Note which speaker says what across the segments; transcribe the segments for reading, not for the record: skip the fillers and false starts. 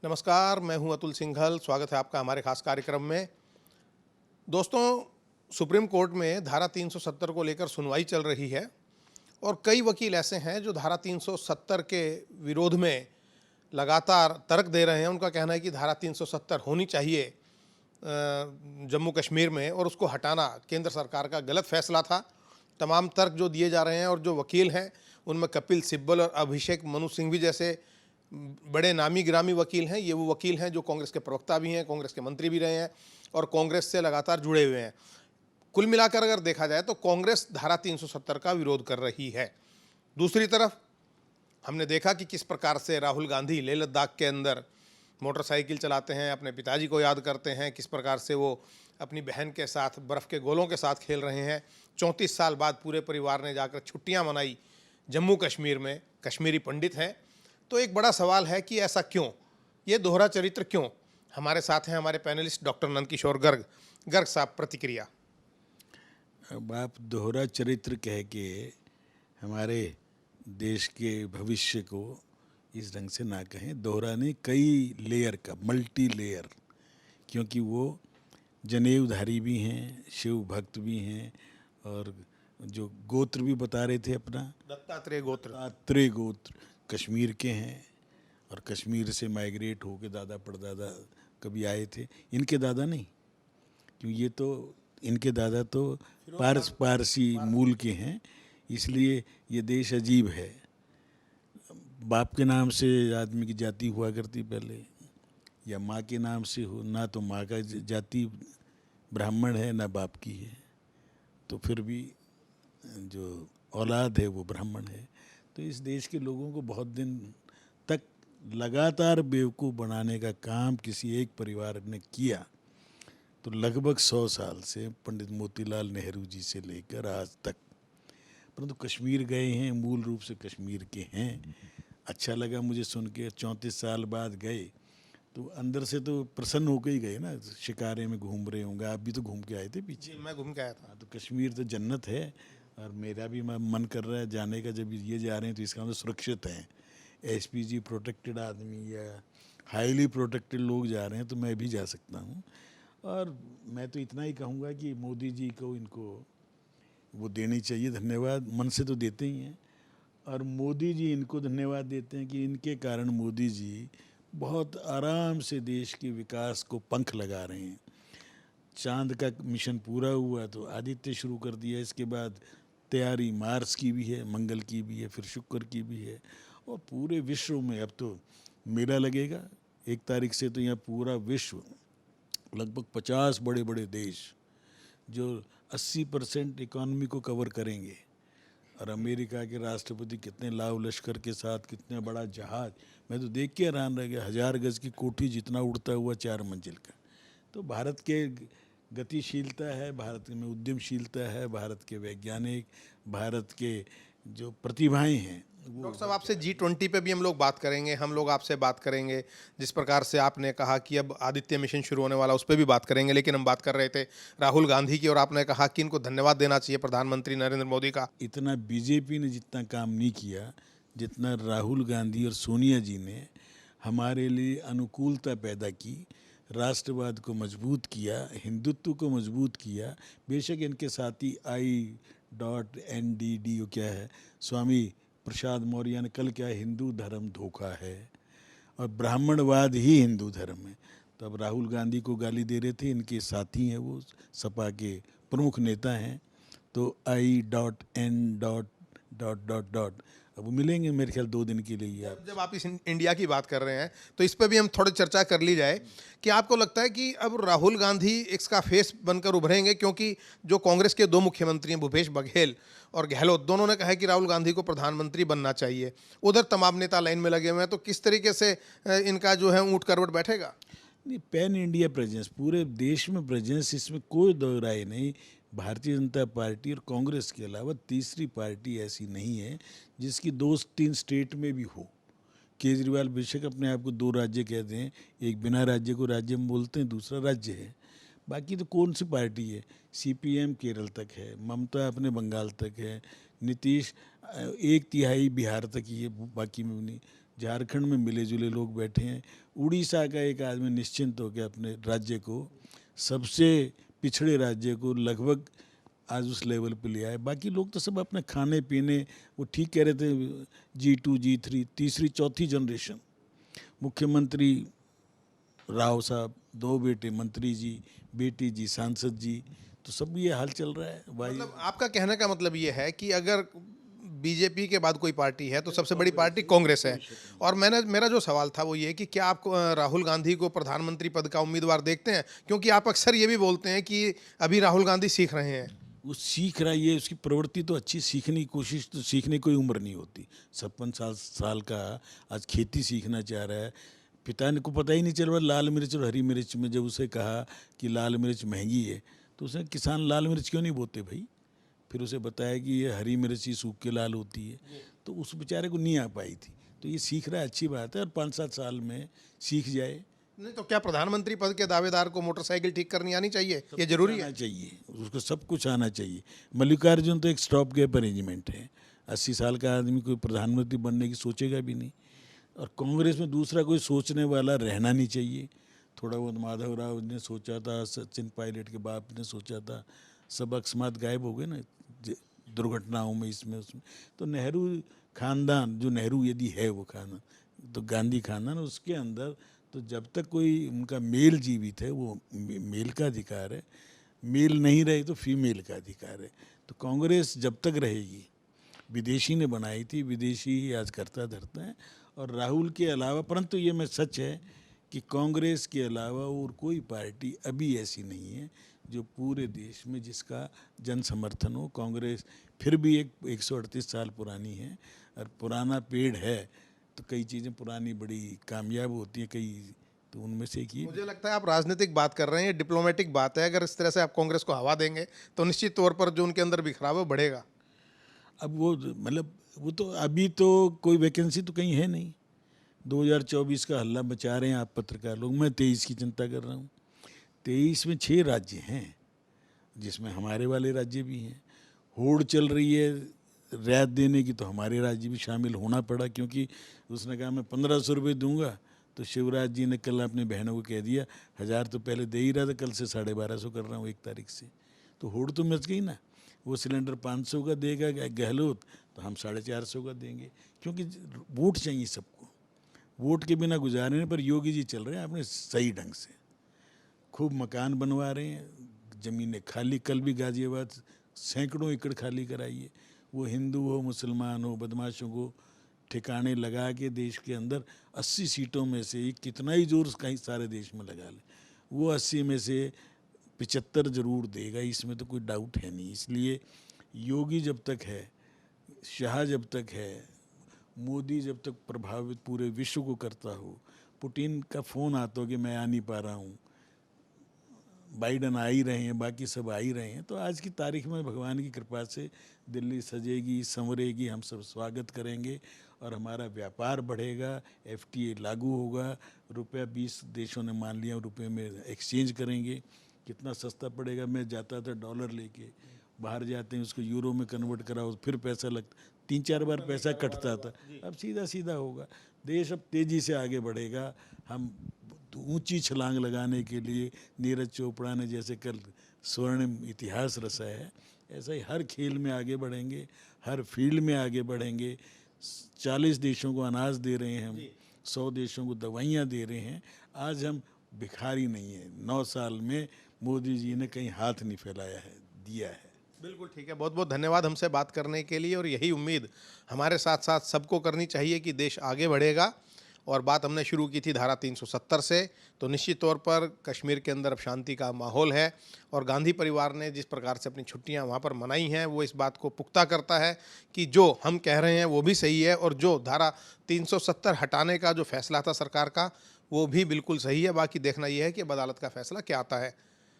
Speaker 1: नमस्कार, मैं हूं अतुल सिंघल। स्वागत है आपका हमारे खास कार्यक्रम में। दोस्तों, सुप्रीम कोर्ट में धारा 370 को लेकर सुनवाई चल रही है और कई वकील ऐसे हैं जो धारा 370 के विरोध में लगातार तर्क दे रहे हैं। उनका कहना है कि धारा 370 होनी चाहिए जम्मू कश्मीर में और उसको हटाना केंद्र सरकार का गलत फैसला था। तमाम तर्क जो दिए जा रहे हैं और जो वकील हैं उनमें कपिल सिब्बल और अभिषेक मनु सिंघवी जैसे बड़े नामी गिरामी वकील हैं। ये वो वकील हैं जो कांग्रेस के प्रवक्ता भी हैं, कांग्रेस के मंत्री भी रहे हैं और कांग्रेस से लगातार जुड़े हुए हैं। कुल मिलाकर अगर देखा जाए तो कांग्रेस धारा 370 का विरोध कर रही है। दूसरी तरफ हमने देखा कि किस प्रकार से राहुल गांधी लेह लद्दाख के अंदर मोटरसाइकिल चलाते हैं, अपने पिताजी को याद करते हैं, किस प्रकार से वो अपनी बहन के साथ बर्फ़ के गोलों के साथ खेल रहे हैं। 34 साल बाद पूरे परिवार ने जाकर छुट्टियां मनाई जम्मू कश्मीर में। कश्मीरी पंडित हैं। तो एक बड़ा सवाल है कि ऐसा क्यों, ये दोहरा चरित्र क्यों। हमारे साथ हैं हमारे पैनलिस्ट डॉक्टर नंदकिशोर गर्ग। गर्ग साहब, प्रतिक्रिया।
Speaker 2: अब आप दोहरा चरित्र कह के हमारे देश के भविष्य को इस ढंग से ना कहें। दोहरा नहीं, कई लेयर का, मल्टी लेयर, क्योंकि वो जनेऊधारी भी हैं, शिव भक्त भी हैं और जो गोत्र भी बता रहे थे अपना
Speaker 1: दत्तात्रेय गोत्र।
Speaker 2: दत्तात्रेय गोत्र कश्मीर के हैं और कश्मीर से माइग्रेट होके दादा परदादा कभी आए थे। इनके दादा नहीं, क्यों, ये तो इनके दादा तो पारसी मूल के हैं। इसलिए ये देश अजीब है। बाप के नाम से आदमी की जाति हुआ करती पहले, या माँ के नाम से हो, ना तो माँ का जाति ब्राह्मण है ना बाप की है, तो फिर भी जो औलाद है वो ब्राह्मण है। तो इस देश के लोगों को बहुत दिन तक लगातार बेवकूफ़ बनाने का काम किसी एक परिवार ने किया। तो लगभग 100 साल से पंडित मोतीलाल नेहरू जी से लेकर आज तक, परंतु कश्मीर गए हैं, मूल रूप से कश्मीर के हैं। अच्छा लगा मुझे सुन के, 34 साल बाद गए तो अंदर से तो प्रसन्न होकर ही गए ना। शिकारे में घूम रहे होंगे, आप भी तो घूम के आए थे पीछे।
Speaker 1: मैं घूम के आया था।
Speaker 2: तो कश्मीर तो जन्नत है और मेरा भी मन कर रहा है जाने का। जब ये जा रहे हैं तो इसका मतलब सुरक्षित हैं, एसपीजी प्रोटेक्टेड आदमी या हाईली प्रोटेक्टेड लोग जा रहे हैं, तो मैं भी जा सकता हूँ। और मैं तो इतना ही कहूँगा कि मोदी जी को इनको वो देनी चाहिए धन्यवाद। मन से तो देते ही हैं और मोदी जी इनको धन्यवाद देते हैं कि इनके कारण मोदी जी बहुत आराम से देश के विकास को पंख लगा रहे हैं। चांद का मिशन पूरा हुआ तो आदित्य शुरू कर दिया। इसके बाद तैयारी मार्स की भी है, मंगल की भी है, फिर शुक्र की भी है। और पूरे विश्व में अब तो मेला लगेगा 1 तारीख से। तो यहाँ पूरा विश्व, लगभग 50 बड़े बड़े देश जो 80% इकॉनमी को कवर करेंगे। और अमेरिका के राष्ट्रपति कितने लाव लश्कर के साथ, कितना बड़ा जहाज, मैं तो देख के हैरान रह गया। 1000 गज की कोठी जितना उड़ता हुआ 4 मंजिल का। तो भारत के गतिशीलता है, भारत में उद्यमशीलता है, भारत के वैज्ञानिक, भारत के जो प्रतिभाएं हैं।
Speaker 1: डॉक्टर साहब, आपसे G20 पे भी हम लोग बात करेंगे। हम लोग आपसे बात करेंगे, जिस प्रकार से आपने कहा कि अब आदित्य मिशन शुरू होने वाला, उस पर भी बात करेंगे। लेकिन हम बात कर रहे थे राहुल गांधी की और आपने कहा कि इनको धन्यवाद देना चाहिए प्रधानमंत्री नरेंद्र मोदी का।
Speaker 2: इतना बीजेपी ने जितना काम नहीं किया जितना राहुल गांधी और सोनिया जी ने हमारे लिए अनुकूलता पैदा की, राष्ट्रवाद को मजबूत किया, हिंदुत्व को मजबूत किया। बेशक इनके साथी I.NDD क्या है, स्वामी प्रसाद मौर्य ने कल क्या है, हिंदू धर्म धोखा है और ब्राह्मणवाद ही हिंदू धर्म है। तो अब राहुल गांधी को गाली दे रहे थे, इनके साथी हैं, वो सपा के प्रमुख नेता हैं। तो I.N. ... अब वो मिलेंगे मेरे ख्याल 2 दिन के लिए। आप
Speaker 1: जब आप इस इंडिया की बात कर रहे हैं तो इस पर भी हम थोड़ी चर्चा कर ली जाए कि आपको लगता है कि अब राहुल गांधी इसका फेस बनकर उभरेंगे, क्योंकि जो कांग्रेस के 2 मुख्यमंत्री हैं, भूपेश बघेल और गहलोत, दोनों ने कहा है कि राहुल गांधी को प्रधानमंत्री बनना चाहिए। उधर तमाम नेता लाइन में लगे हुए हैं। तो किस तरीके से इनका जो है ऊंट करवट बैठेगा?
Speaker 2: नहीं, पैन इंडिया प्रेजेंस, पूरे देश में प्रेजेंस, इसमें कोई दो राय नहीं। भारतीय जनता पार्टी और कांग्रेस के अलावा तीसरी पार्टी ऐसी नहीं है जिसकी 2-3 स्टेट में भी हो। केजरीवाल बेशक अपने आप को 2 राज्य कहते हैं, एक बिना राज्य को राज्य में बोलते हैं, दूसरा राज्य है। बाकी तो कौन सी पार्टी है? CPM केरल तक है, ममता अपने बंगाल तक है, नीतीश 1/3 बिहार तक ही है, बाकी में नहीं। झारखंड में मिले जुले लोग बैठे हैं। उड़ीसा का एक आदमी निश्चिंत होकर अपने राज्य को, सबसे पिछड़े राज्य को लगभग आज उस लेवल पे ले आए। बाकी लोग तो सब अपने खाने पीने, वो ठीक कह रहे थे G2 G3 तीसरी चौथी जनरेशन, मुख्यमंत्री राव साहब, 2 बेटे मंत्री जी, बेटी जी सांसद जी, तो सब ये हाल चल रहा है भाई।
Speaker 1: मतलब आपका कहने का मतलब ये है कि अगर बीजेपी के बाद कोई पार्टी है तो सबसे बड़ी पार्टी कांग्रेस है। और मेरा जो सवाल था वो ये कि क्या आप राहुल गांधी को प्रधानमंत्री पद का उम्मीदवार देखते हैं? क्योंकि आप अक्सर ये भी बोलते हैं कि अभी राहुल गांधी सीख रहे हैं।
Speaker 2: वो सीख रहा है, ये उसकी प्रवृत्ति तो अच्छी, सीखने की कोशिश, तो सीखने की कोई उम्र नहीं होती। 56 साल का आज खेती सीखना चाह रहा है। पिता ने को पता ही नहीं चल रहा लाल मिर्च और हरी मिर्च में। जब उसे कहा कि लाल मिर्च महंगी है तो उसने, किसान लाल मिर्च क्यों नहीं बोते भाई? फिर उसे बताया कि ये हरी मिर्च ही सूख के लाल होती है, तो उस बेचारे को नहीं आ पाई थी। तो ये सीख रहा है, अच्छी बात है, और 5-7 साल में सीख जाए।
Speaker 1: नहीं तो क्या प्रधानमंत्री पद के दावेदार को मोटरसाइकिल ठीक करनी आनी चाहिए? ये जरूरी है?
Speaker 2: आना चाहिए, उसको सब कुछ आना चाहिए। मल्लिकार्जुन तो एक स्टॉप गैप अरेंजमेंट है। 80 साल का आदमी कोई प्रधानमंत्री बनने की सोचेगा भी नहीं। और कांग्रेस में दूसरा कोई सोचने वाला रहना नहीं चाहिए। थोड़ा बहुत माधव राव ने सोचा था, सचिन पायलट के बाप ने सोचा था, सब अकस्मात गायब हो गए ना दुर्घटनाओं में, इसमें उसमें। तो नेहरू खानदान, जो नेहरू यदि है वो खानदान, तो गांधी खानदान, उसके अंदर तो जब तक कोई उनका मेल जीवित है वो मेल का अधिकार है, मेल नहीं रहे तो फीमेल का अधिकार है। तो कांग्रेस जब तक रहेगी, विदेशी ने बनाई थी, विदेशी ही आज करता धरता है। और राहुल के अलावा, परंतु ये मैं सच है कि कांग्रेस के अलावा और कोई पार्टी अभी ऐसी नहीं है जो पूरे देश में जिसका जन समर्थन हो। कांग्रेस फिर भी एक 138 साल पुरानी है, और पुराना पेड़ है तो कई चीज़ें पुरानी बड़ी कामयाब होती हैं, कई तो उनमें से एक ही।
Speaker 1: मुझे लगता है आप राजनीतिक बात कर रहे हैं, डिप्लोमेटिक बात है। अगर इस तरह से आप कांग्रेस को हवा देंगे तो निश्चित तौर पर जो उनके अंदर बिखराव है वो बढ़ेगा।
Speaker 2: अब वो मतलब वो तो अभी तो कोई वैकेंसी तो कहीं है नहीं। 2024 का हल्ला मचा रहे हैं आप पत्रकार लोग, मैं 23 की चिंता कर रहा हूँ। 23 में 6 राज्य हैं जिसमें हमारे वाले राज्य भी हैं। होड़ चल रही है रियायत देने की, तो हमारे राज्य भी शामिल होना पड़ा, क्योंकि उसने कहा मैं 1500 रुपये दूंगा। तो शिवराज जी ने कल अपनी बहनों को कह दिया 1000 तो पहले दे ही रहा था, कल से 1250 कर रहा हूँ 1 तारीख से। तो होड़ तो मच गई ना। वो सिलेंडर 500 का देगा गहलोत, तो हम 450 का देंगे, क्योंकि वोट चाहिए सबको। वोट के बिना गुजारने पर योगी जी चल रहे हैं अपने सही ढंग से, खूब मकान बनवा रहे हैं, ज़मीनें खाली, कल भी गाजियाबाद सैकड़ों एकड़ खाली कराइए। वो हिंदू हो मुसलमान हो, बदमाशों को ठिकाने लगा के देश के अंदर 80 सीटों में से कितना ही जोर कहीं सारे देश में लगा ले, वो 80 में से 75 जरूर देगा, इसमें तो कोई डाउट है नहीं। इसलिए योगी जब तक है, शाह जब तक है, मोदी जब तक प्रभावित पूरे विश्व को करता हो, पुतिन का फ़ोन आता हो कि मैं आ नहीं पा रहा हूँ, बाइडन आ ही रहे हैं, बाकी सब आ ही रहे हैं, तो आज की तारीख में भगवान की कृपा से दिल्ली सजेगी, संवरेगी, हम सब स्वागत करेंगे और हमारा व्यापार बढ़ेगा, FTA लागू होगा, रुपया 20 देशों ने मान लिया, रुपये में एक्सचेंज करेंगे, कितना सस्ता पड़ेगा। मैं जाता था डॉलर लेके, बाहर जाते हैं उसको यूरो में कन्वर्ट कराओ, फिर पैसा लगता, 3-4 बार पैसा कटता था, अब सीधा सीधा होगा। देश अब तेज़ी से आगे बढ़ेगा। हम ऊंची छलांग लगाने के लिए नीरज चोपड़ा ने जैसे कल स्वर्णिम इतिहास रचा है, ऐसा ही हर खेल में आगे बढ़ेंगे, हर फील्ड में आगे बढ़ेंगे। 40 देशों को अनाज दे रहे हैं हम, 100 देशों को दवाइयाँ दे रहे हैं। आज हम भिखारी नहीं है। 9 साल में मोदी जी ने कहीं हाथ नहीं फैलाया है, दिया है।
Speaker 1: बिल्कुल ठीक है, बहुत बहुत धन्यवाद हमसे बात करने के लिए। और यही उम्मीद हमारे साथ साथ सबको करनी चाहिए कि देश आगे बढ़ेगा। और बात हमने शुरू की थी धारा 370 से, तो निश्चित तौर पर कश्मीर के अंदर अब शांति का माहौल है। और गांधी परिवार ने जिस प्रकार से अपनी छुट्टियां वहां पर मनाई हैं, वो इस बात को पुख्ता करता है कि जो हम कह रहे हैं वो भी सही है, और जो धारा 370 हटाने का जो फैसला था सरकार का, वो भी बिल्कुल सही है। बाकी देखना यह है कि अब अदालत का फैसला क्या आता है।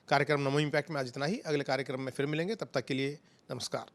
Speaker 1: कार्यक्रम नमो इम्पैक्ट में आज इतना ही। अगले कार्यक्रम में फिर मिलेंगे, तब तक के लिए नमस्कार।